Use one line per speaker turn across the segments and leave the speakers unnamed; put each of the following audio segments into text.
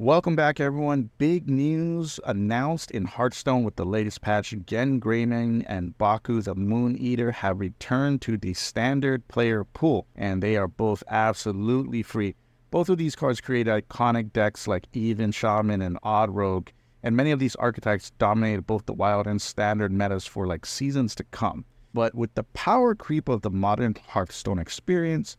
Welcome back, everyone. Big news announced in Hearthstone with the latest patch. Genn and Baku, the Moon Eater, have returned to the standard player pool, and they are both absolutely free. Both of these cards create iconic decks like Even Shaman and Odd Rogue, and many of these archetypes dominated both the wild and standard metas for like seasons to come. But with the power creep of the modern Hearthstone experience,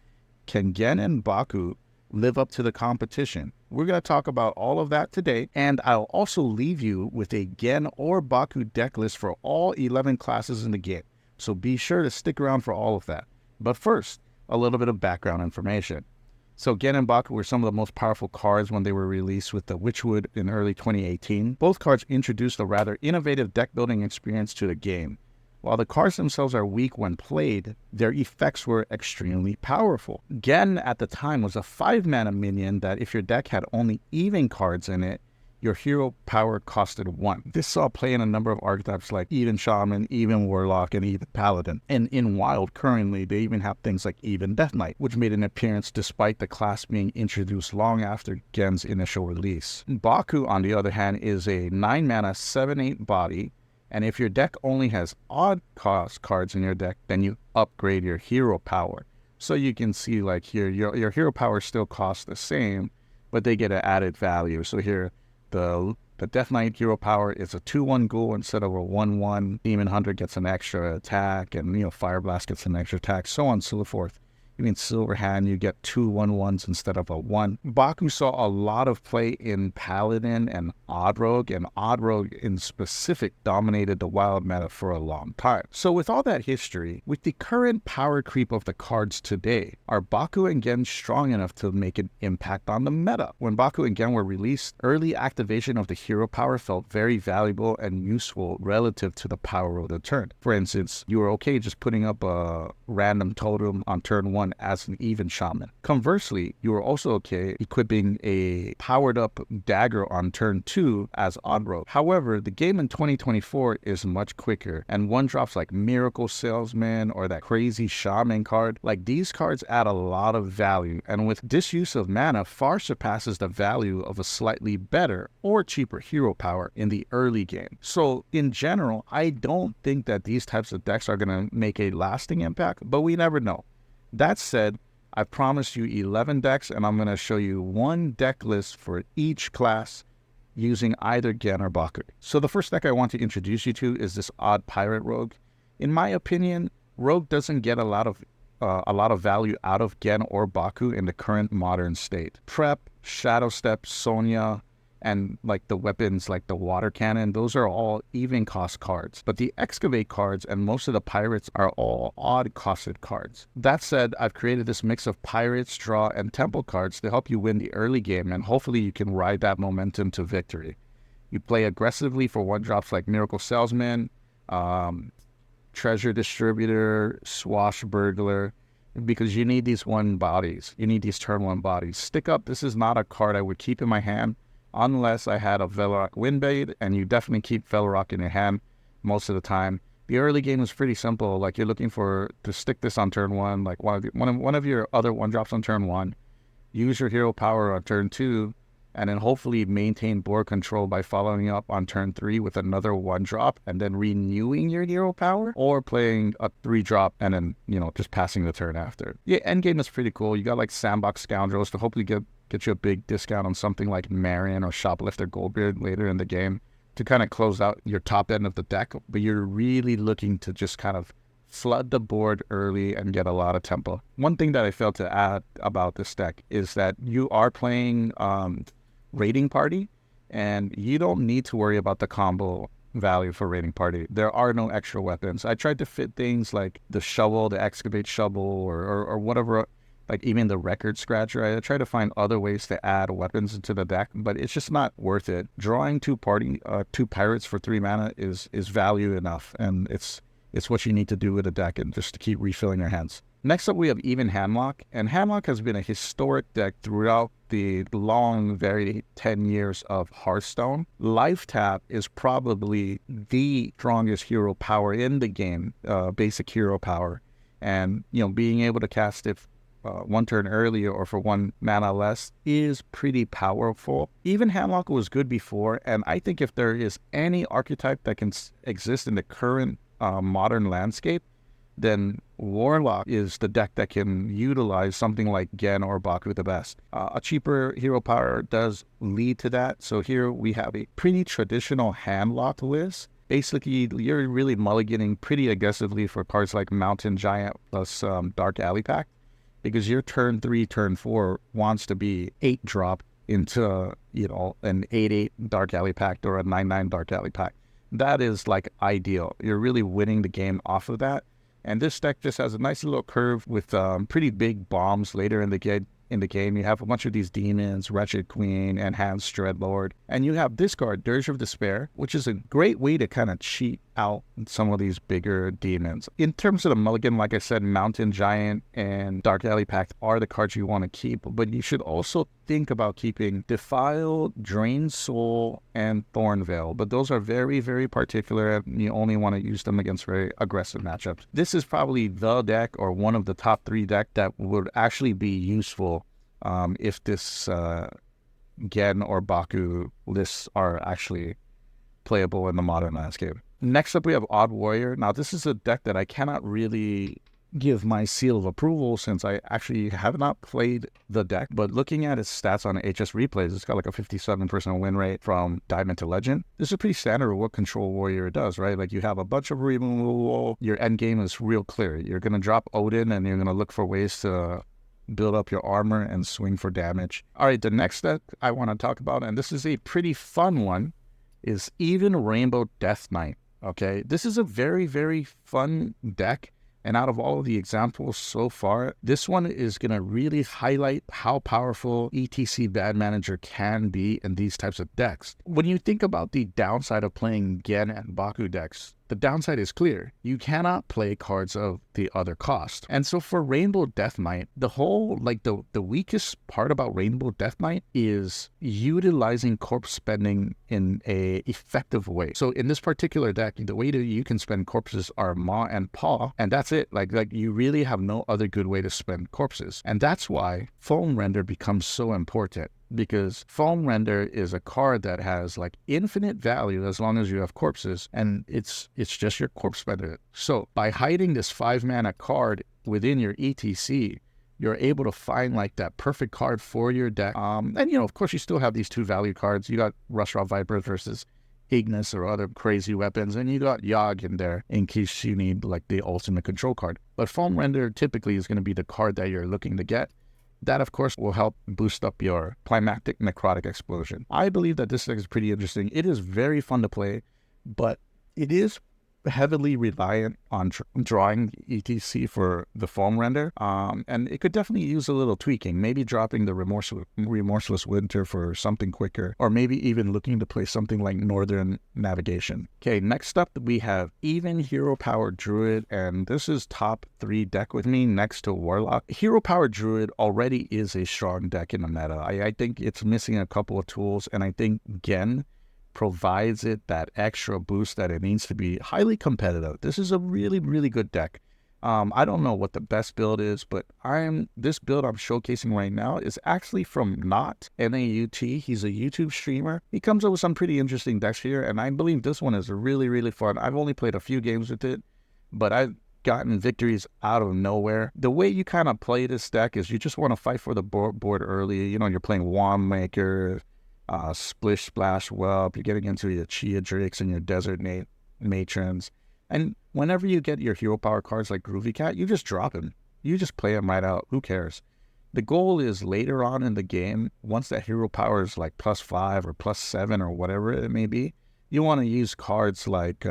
can Genn and Baku live up to the competition? We're going to talk about all of that today, and I'll also leave you with a Genn or Baku deck list for all 11 classes in the game, so be sure to stick around for all of that. But first, a little bit of background information. So Genn and Baku were some of the most powerful cards when they were released with the Witchwood in early 2018. Both cards introduced a rather innovative deck building experience to the game. While the cards themselves are weak when played, their effects were extremely powerful. Genn at the time was a 5-mana minion that if your deck had only even cards in it, your hero power costed 1. This saw play in a number of archetypes like Even Shaman, Even Warlock, and Even Paladin. And in Wild currently, they even have things like Even Death Knight, which made an appearance despite the class being introduced long after Genn's initial release. Baku, on the other hand, is a 9-mana 7/8 body, and if your deck only has odd cost cards in your deck, then you upgrade your hero power. So you can see like here, your hero power still costs the same, but they get an added value. So here, the Death Knight hero power is a 2/1 ghoul instead of a 1/1. Demon Hunter gets an extra attack, and Fire Blast gets an extra attack, so on and so forth. Even Silver Hand, you get 2 1/1s instead of a 1. Baku saw a lot of play in Paladin and Odd Rogue in specific dominated the wild meta for a long time. So with all that history, with the current power creep of the cards today, are Baku and Genn strong enough to make an impact on the meta? When Baku and Genn were released, early activation of the hero power felt very valuable and useful relative to the power of the turn. For instance, you were okay just putting up a random totem on turn 1 as an Even Shaman. Conversely, you were also okay equipping a powered up dagger on turn 2 as Odd Rogue. However, the game in 2024 is much quicker, and one drops like Miracle Salesman or that crazy Shaman card. Like, these cards add a lot of value, and with disuse of mana far surpasses the value of a slightly better or cheaper hero power in the early game. So in general, I don't think that these types of decks are going to make a lasting impact, but we never know. That said, I promised you 11 decks, and I'm going to show you one deck list for each class using either Genn or Baku. So the first deck I want to introduce you to is this Odd Pirate Rogue. In my opinion, Rogue doesn't get a lot of value out of Genn or Baku in the current modern state. Prep, Shadow Step, Sonya, and like the weapons like the water cannon, those are all even cost cards. But the excavate cards and most of the pirates are all odd costed cards. That said, I've created this mix of pirates, draw, and temple cards to help you win the early game, and hopefully you can ride that momentum to victory. You play aggressively for 1-drops like Miracle Salesman, Treasure Distributor, Swashbuckler, because you need these 1 bodies. You need these turn 1 bodies. Stick Up, this is not a card I would keep in my hand unless I had a Velorock Windbait, and you definitely keep Velorock in your hand most of the time. The early game is pretty simple. Like, you're looking to stick this on turn 1, like one of your other 1-drops on turn 1, use your hero power on turn 2, and then hopefully maintain board control by following up on turn 3 with another 1-drop and then renewing your hero power, or playing a 3-drop and then, just passing the turn after. Yeah, endgame is pretty cool. You got like Sandbox Scoundrels to hopefully get you a big discount on something like Marion or Shoplifter Goldbeard later in the game to kind of close out your top end of the deck, but you're really looking to just kind of flood the board early and get a lot of tempo. One thing that I failed to add about this deck is that you are playing Raiding Party, and you don't need to worry about the combo value for Raiding Party. There are no extra weapons. I tried to fit things like the shovel, the excavate shovel, or whatever, like even the record scratcher. I try to find other ways to add weapons into the deck, but it's just not worth it. Drawing 2 pirates for 3 mana is value enough, and it's what you need to do with a deck, and just to keep refilling your hands. Next up, we have Even Handlock, and Handlock has been a historic deck throughout the long, very 10 years of Hearthstone. Life Tap is probably the strongest hero power in the game, basic hero power, and being able to cast it one turn earlier or for 1 mana less is pretty powerful. Even Handlock was good before, and I think if there is any archetype that can exist in the current modern landscape, then Warlock is the deck that can utilize something like Genn or Baku the best. A cheaper hero power does lead to that. So here we have a pretty traditional Handlock list. Basically, you're really mulliganing pretty aggressively for cards like Mountain Giant plus Dark Alley Pact, because your turn 3, turn 4 wants to be 8-drop into, an 8/8 Dark Alley Pact or a 9/9 Dark Alley Pact. That is like ideal. You're really winning the game off of that. And this deck just has a nice little curve with pretty big bombs later in the game. You have a bunch of these demons, Wretched Queen, Enhanced Dreadlord. And you have this card, Dirge of Despair, which is a great way to kind of cheat out some of these bigger demons. In terms of the mulligan, like I said, Mountain Giant and Dark Alley Pact are the cards you want to keep. But you should also think about keeping Defile, Drain Soul, and Thornveil. But those are very, very particular, and you only want to use them against very aggressive matchups. This is probably the deck or one of the top 3 decks that would actually be useful if this Genn or Baku lists are actually playable in the modern landscape. Next up, we have Odd Warrior. Now, this is a deck that I cannot really give my seal of approval since I actually have not played the deck, but looking at its stats on HS replays, it's got like a 57% win rate from Diamond to Legend. This is pretty standard of what Control Warrior does, right? Like you have a bunch of removal, your end game is real clear. You're going to drop Odin and you're going to look for ways to build up your armor and swing for damage. All right, the next deck I want to talk about, and this is a pretty fun one, is Even Rainbow Death Knight. Okay, this is a very, very fun deck. And out of all of the examples so far, this one is going to really highlight how powerful ETC Bad Manager can be in these types of decks. When you think about the downside of playing Genn and Baku decks, the downside is clear. You cannot play cards of the other cost. And so for Rainbow Death Knight, the weakest part about Rainbow Death Knight is utilizing corpse spending in a effective way. So in this particular deck, the way that you can spend corpses are Maw and Paw, and that's it. Like you really have no other good way to spend corpses. And that's why Foam Render becomes so important. Because Foam Render is a card that has like infinite value as long as you have corpses, and it's just your corpse spender. So by hiding this 5-mana card within your ETC, you're able to find like that perfect card for your deck. And of course you still have these 2 value cards. You got Rushraw Vipers versus Ignis or other crazy weapons, and you got Yogg in there in case you need like the ultimate control card. But Foam Render typically is going to be the card that you're looking to get. That, of course, will help boost up your Climactic Necrotic Explosion. I believe that this deck is pretty interesting. It is very fun to play, but it is heavily reliant on drawing ETC for the Foam Render, and it could definitely use a little tweaking, maybe dropping the Remorseless Winter for something quicker, or maybe even looking to play something like Northern Navigation. Okay, next up we have Even Hero Power Druid, and this is top 3 deck with me next to Warlock. Hero Power Druid already is a strong deck in the meta. I think it's missing a couple of tools, and I think Genn provides it that extra boost that it needs to be highly competitive. This is a really, really good deck. I don't know what the best build is, but this build I'm showcasing right now is actually from Not, N-A-U-T. He's a YouTube streamer. He comes up with some pretty interesting decks here, and I believe this one is really, really fun. I've only played a few games with it, but I've gotten victories out of nowhere. The way you kind of play this deck is you just want to fight for the board early. You're playing Wand Maker, Splish Splash Whelp, you're getting into your Chia Drakes and your Desert Matrons. And whenever you get your hero power cards like Groovy Cat, you just drop him. You just play him right out. Who cares? The goal is later on in the game, once that hero power is like +5 or +7 or whatever it may be, you want to use cards like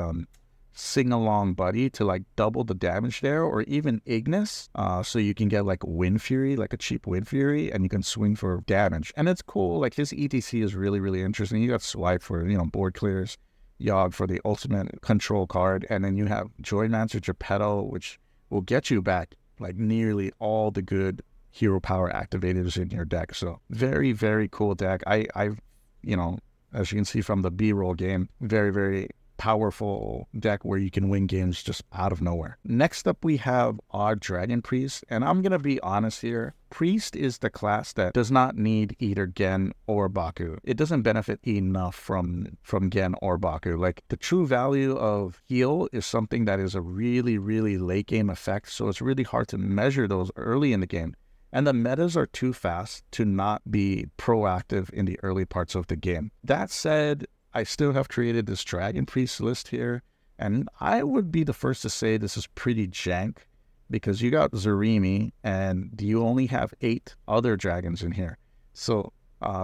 Sing Along Buddy to like double the damage there, or even Ignis, so you can get like Wind Fury, like a cheap Wind Fury, and you can swing for damage. And it's cool. Like his ETC is really, really interesting. You got Swipe for board clears, Yogg for the ultimate control card, and then you have Joymancer Geppetto, which will get you back like nearly all the good hero power activators in your deck. So very, very cool deck. I've as you can see from the B-roll game, very, very powerful deck where you can win games just out of nowhere. Next up, we have Odd Dragon Priest. And I'm going to be honest here. Priest is the class that does not need either Genn or Baku. It doesn't benefit enough from Genn or Baku. Like, the true value of heal is something that is a really, really late game effect. So it's really hard to measure those early in the game. And the metas are too fast to not be proactive in the early parts of the game. That said, I still have created this Dragon Priest list here, and I would be the first to say this is pretty jank because you got Zarimi and you only have 8 other dragons in here. So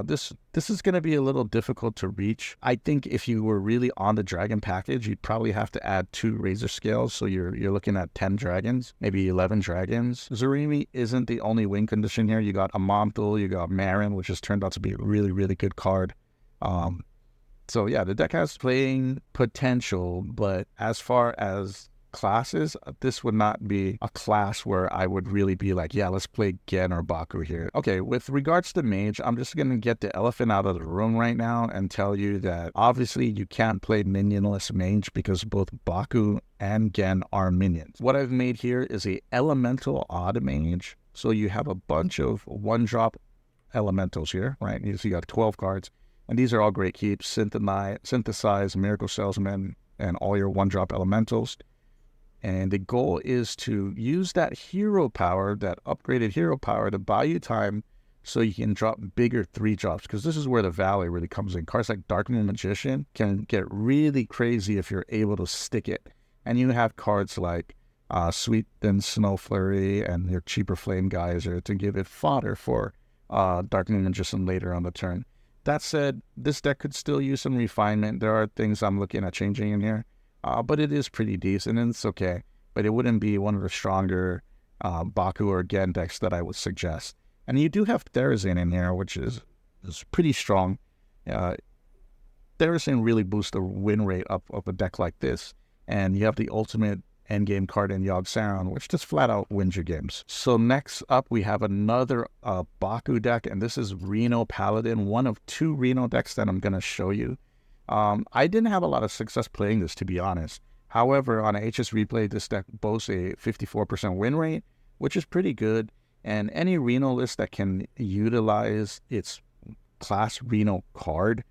this is going to be a little difficult to reach. I think if you were really on the dragon package, you'd probably have to add 2 razor scales. So you're looking at 10 dragons, maybe 11 dragons. Zarimi isn't the only win condition here. You got Amonthul, you got Marin, which has turned out to be a really, really good card. So yeah, the deck has playing potential, but as far as classes, this would not be a class where I would really be like, yeah, let's play Genn or Baku here. Okay, with regards to Mage, I'm just going to get the elephant out of the room right now and tell you that obviously you can't play minionless Mage because both Baku and Genn are minions. What I've made here is a elemental odd Mage. So you have a bunch of 1-drop elementals here, right? So you got 12 cards. And these are all great keeps: Synthesize, Miracle Salesman, and all your 1-drop elementals. And the goal is to use that hero power, that upgraded hero power, to buy you time so you can drop bigger 3-drops. Because this is where the value really comes in. Cards like Dark Moon Magician can get really crazy if you're able to stick it. And you have cards like Sweet and Snow Flurry and your cheaper Flame Geyser to give it fodder for Dark Moon Magician later on the turn. That said, this deck could still use some refinement. There are things I'm looking at changing in here, but it is pretty decent and it's okay. But it wouldn't be one of the stronger Baku or Genn decks that I would suggest. And you do have Therazane in here, which is pretty strong. Therazane really boosts the win rate up of a deck like this. And you have the ultimate endgame card in Yogg-Saron, which just flat out wins your games. So next up, we have another Baku deck, and this is Reno Paladin, one of 2 Reno decks that I'm going to show you. I didn't have a lot of success playing this, to be honest. However, on HS Replay, this deck boasts a 54% win rate, which is pretty good, and any Reno list that can utilize its class Reno card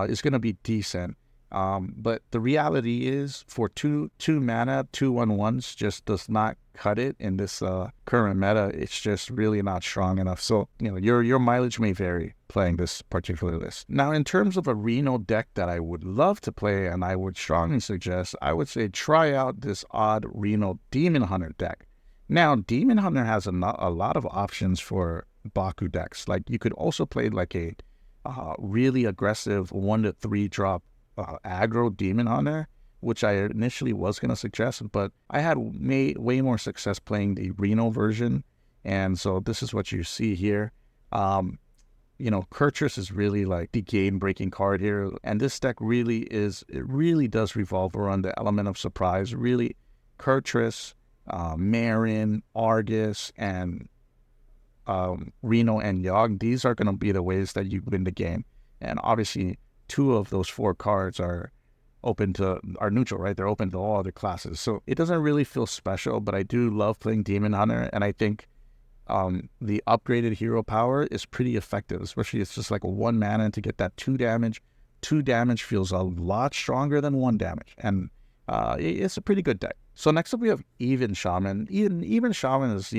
is going to be decent. But the reality is, for two mana, 2/1/1s just does not cut it in this current meta. It's just really not strong enough. So, your mileage may vary playing this particular list. Now, in terms of a Reno deck that I would love to play and I would strongly suggest, I would say try out this odd Reno Demon Hunter deck. Now, Demon Hunter has a lot of options for Baku decks. Like, you could also play like a really aggressive 1 to 3 drop aggro Demon Hunter, which I initially was going to suggest, but I had way more success playing the Reno version, and so this is what you see here. Kurtrus is really like the game-breaking card here, and this deck really does revolve around the element of surprise. Really, Kurtrus, Marin, Argus, and Reno and Yogg, these are going to be the ways that you win the game, and obviously 2 of those 4 cards are neutral, right? They're open to all other classes. So it doesn't really feel special, but I do love playing Demon Hunter, and I think the upgraded hero power is pretty effective, especially it's just like a 1 mana to get that 2 damage. 2 damage feels a lot stronger than 1 damage, and it's a pretty good deck. So next up we have Even Shaman. Even Shaman is,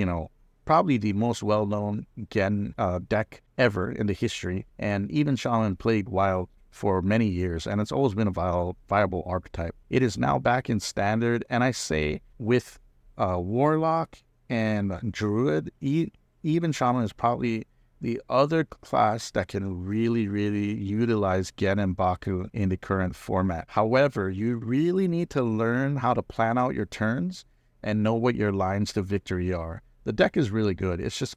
probably the most well-known Genn deck ever in the history, and Even Shaman played Wild for many years, and it's always been a viable archetype. It is now back in Standard, and I say with Warlock and Druid, Even Shaman is probably the other class that can really, really utilize Genn and Baku in the current format. However, you really need to learn how to plan out your turns and know what your lines to victory are. The deck is really good. It's just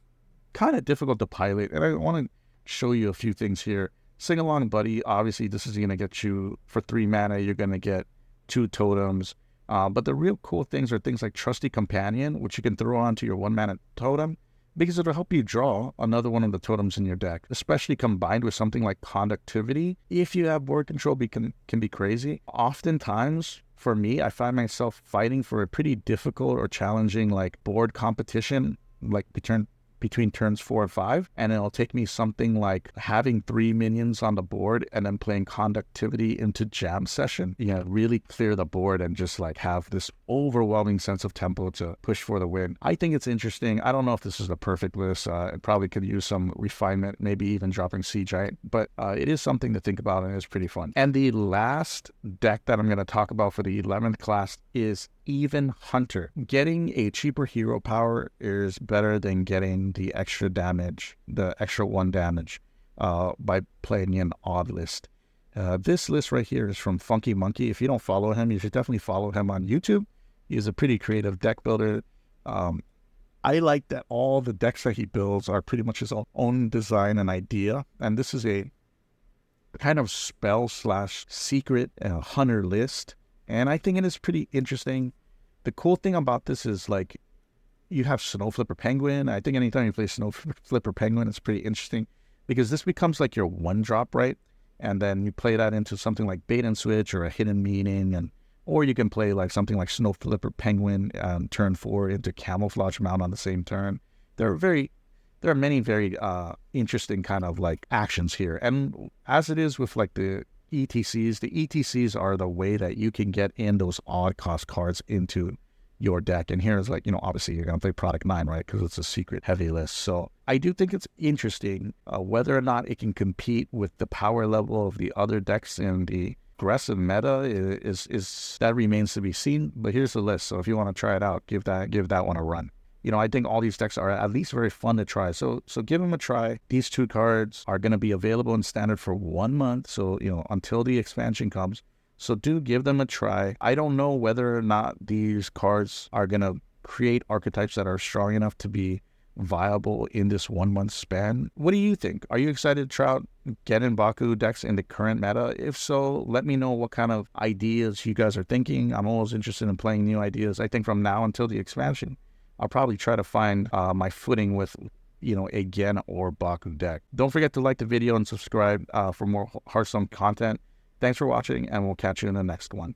kind of difficult to pilot, and I want to show you a few things here. Sing Along Buddy, obviously this is going to get you, for 3 mana, you're going to get 2 totems. But the real cool things are things like Trusty Companion, which you can throw onto your 1 mana totem, because it'll help you draw another one of the totems in your deck, especially combined with something like conductivity. If you have board control, can be crazy. Oftentimes, for me, I find myself fighting for a pretty difficult or challenging like board competition, like between turns 4 and 5, and it'll take me something like having 3 minions on the board and then playing conductivity into jam session. Really clear the board and just like have this overwhelming sense of tempo to push for the win. I think it's interesting. I don't know if this is the perfect list. It probably could use some refinement, maybe even dropping Sea Giant, but it is something to think about and it's pretty fun. And the last deck that I'm going to talk about for the 11th class is Even Hunter. Getting a cheaper hero power is better than getting the extra damage, the extra 1 damage by playing an odd list. This list right here is from Funky Monkey. If you don't follow him, you should definitely follow him on YouTube. He's a pretty creative deck builder. I like that all the decks that he builds are pretty much his own design and idea. And this is a kind of spell / secret hunter list. And I think it is pretty interesting. The cool thing about this is like you have Snow Flipper Penguin. I think anytime you play Snow Flipper Penguin, it's pretty interesting because this becomes like your 1-drop, right? And then you play that into something like Bait and Switch or a Hidden Meaning, or you can play like something like Snow Flipper Penguin turn 4 into Camouflage Mount on the same turn. There are many very interesting kind of like actions here. And as it is with like the ETCs are the way that you can get in those odd cost cards into your deck. And here's like, obviously you're going to play Product 9, right? Because it's a secret heavy list. So I do think it's interesting whether or not it can compete with the power level of the other decks in the aggressive meta is that remains to be seen. But here's the list. So if you want to try it out, give that one a run. I think all these decks are at least very fun to try. So give them a try. These 2 cards are going to be available in standard for 1 month. So, until the expansion comes. So do give them a try. I don't know whether or not these cards are going to create archetypes that are strong enough to be viable in this 1 month span. What do you think? Are you excited to try out Genn and Baku decks in the current meta? If so, let me know what kind of ideas you guys are thinking. I'm always interested in playing new ideas. I think from now until the expansion, I'll probably try to find my footing with, a Genn or Baku deck. Don't forget to like the video and subscribe for more Hearthstone content. Thanks for watching, and we'll catch you in the next one.